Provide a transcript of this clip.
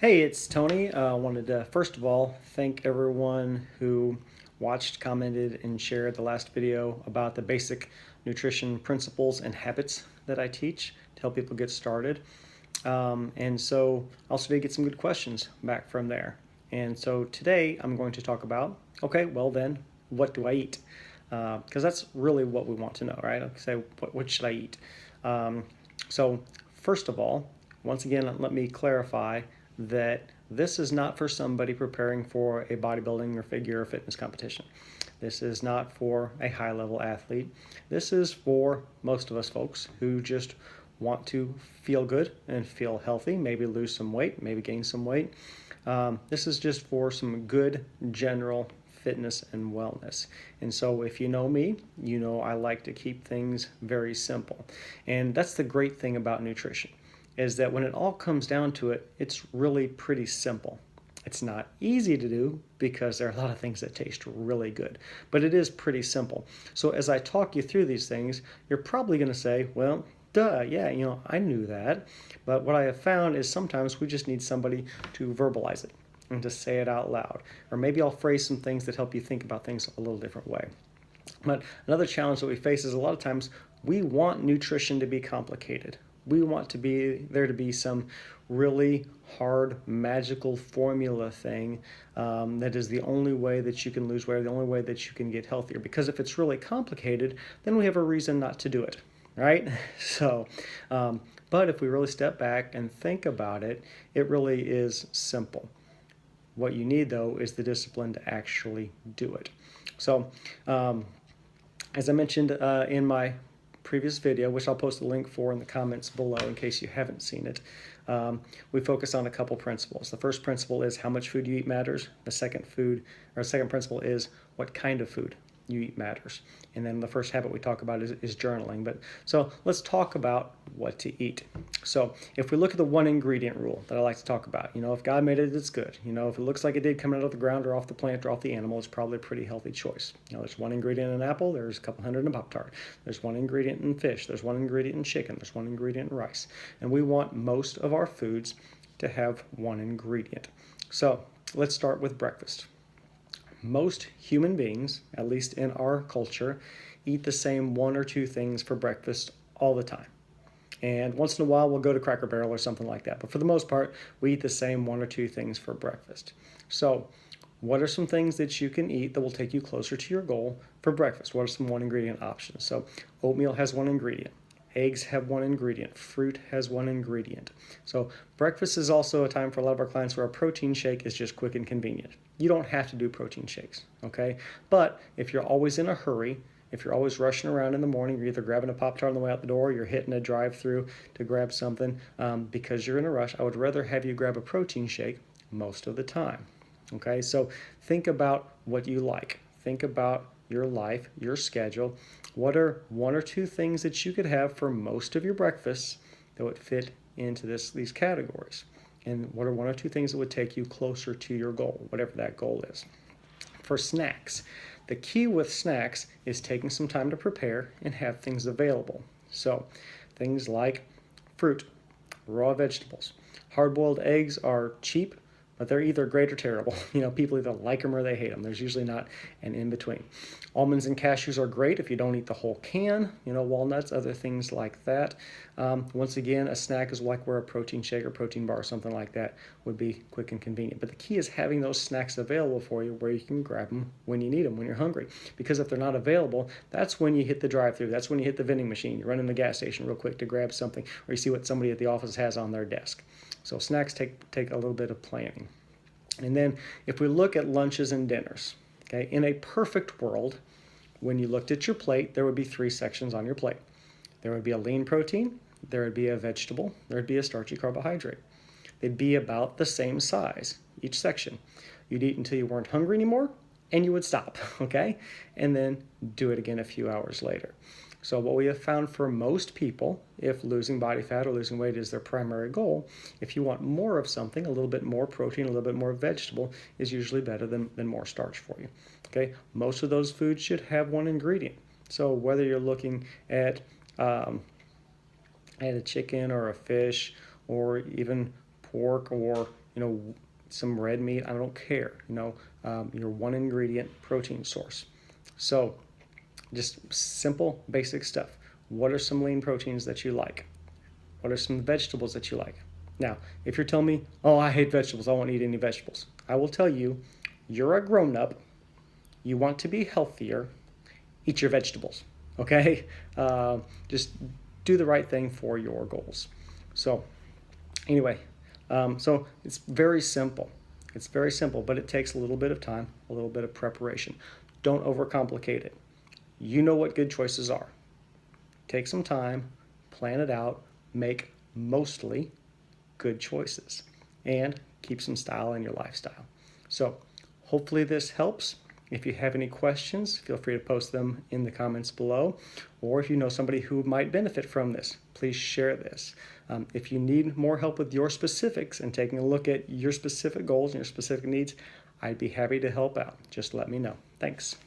Hey, it's Tony. I wanted to first of all thank everyone who watched, commented, and shared the last video about the basic nutrition principles and habits that I teach to help people get started. And so I also did get some good questions back from there. And so today I'm going to talk about, okay, well then, what do I eat? Because that's really what we want to know, right? Like say, what should I eat? Um, so first of all, once again, let me clarify that this is not for somebody preparing for a bodybuilding or figure or fitness competition. This is not for a high level athlete. This is for most of us folks who just want to feel good and feel healthy, maybe lose some weight, maybe gain some weight. This is just for some good general fitness and wellness. And so if you know me, you know I like to keep things very simple. And that's the great thing about nutrition is that when it all comes down to it, it's really pretty simple. It's not easy to do because there are a lot of things that taste really good, but it is pretty simple. So as I talk you through these things, you're probably going to say, well, duh, yeah, I knew that. But what I have found is sometimes we just need somebody to verbalize it and to say it out loud. Or maybe I'll phrase some things that help you think about things a little different way. But another challenge that we face is a lot of times we want nutrition to be complicated. We want there to be some really hard magical formula thing that is the only way that you can lose weight, or the only way that you can get healthier. Because if it's really complicated, then we have a reason not to do it, right? So, but if we really step back and think about it, it really is simple. What you need, though, is the discipline to actually do it. So, as I mentioned in my previous video, which I'll post a link for in the comments below in case you haven't seen it, we focus on a couple principles. The first principle is how much food you eat matters. The second principle is what kind of food you eat matters. And then the first habit we talk about is journaling. But so let's talk about what to eat. So if we look at the one ingredient rule that I like to talk about, if God made it, it's good. If it looks like it did coming out of the ground or off the plant or off the animal, it's probably a pretty healthy choice. There's one ingredient in an apple, there's a couple hundred in a Pop-Tart. There's one ingredient in fish, there's one ingredient in chicken, there's one ingredient in rice. And we want most of our foods to have one ingredient. So let's start with breakfast. Most human beings, at least in our culture, eat the same one or two things for breakfast all the time. And once in a while, we'll go to Cracker Barrel or something like that. But for the most part, we eat the same one or two things for breakfast. So what are some things that you can eat that will take you closer to your goal for breakfast? What are some one ingredient options? So oatmeal has one ingredient. Eggs have one ingredient. Fruit has one ingredient. So breakfast is also a time for a lot of our clients where a protein shake is just quick and convenient. You don't have to do protein shakes, okay? But if you're always in a hurry, if you're always rushing around in the morning, you're either grabbing a Pop-Tart on the way out the door, you're hitting a drive-through to grab something because you're in a rush, I would rather have you grab a protein shake most of the time, okay? So think about what you like. Think about your life, your schedule. What are one or two things that you could have for most of your breakfasts that would fit into these categories? And what are one or two things that would take you closer to your goal, whatever that goal is? For snacks, the key with snacks is taking some time to prepare and have things available. So things like fruit, raw vegetables. Hard-boiled eggs are cheap, but they're either great or terrible. People either like them or they hate them. There's usually not an in-between. Almonds and cashews are great if you don't eat the whole can. Walnuts, other things like that. Once again, a snack is like where a protein shake or protein bar or something like that would be quick and convenient. But the key is having those snacks available for you where you can grab them when you need them, when you're hungry. Because if they're not available, that's when you hit the drive-thru. That's when you hit the vending machine. You're running the gas station real quick to grab something, or you see what somebody at the office has on their desk. So snacks take a little bit of planning. And then if we look at lunches and dinners, okay, in a perfect world, when you looked at your plate, there would be three sections on your plate. There would be a lean protein, there would be a vegetable, there would be a starchy carbohydrate. They'd be about the same size, each section. You'd eat until you weren't hungry anymore, and you would stop, okay? And then do it again a few hours later. So what we have found for most people, if losing body fat or losing weight is their primary goal, if you want more of something, a little bit more protein, a little bit more vegetable, is usually better than more starch for you. Okay, most of those foods should have one ingredient. So whether you're looking at a chicken or a fish or even pork or some red meat, I don't care, your one ingredient protein source. So just simple, basic stuff. What are some lean proteins that you like? What are some vegetables that you like? Now, if you're telling me, oh, I hate vegetables, I won't eat any vegetables, I will tell you, you're a grown-up, you want to be healthier, eat your vegetables, okay? Just do the right thing for your goals. So anyway, so it's very simple. It's very simple, but it takes a little bit of time, a little bit of preparation. Don't overcomplicate it. You know what good choices are. Take some time, plan it out, make mostly good choices, and keep some style in your lifestyle. So hopefully this helps. If you have any questions, feel free to post them in the comments below. Or if you know somebody who might benefit from this, please share this. If you need more help with your specifics and taking a look at your specific goals and your specific needs, I'd be happy to help out. Just let me know. Thanks.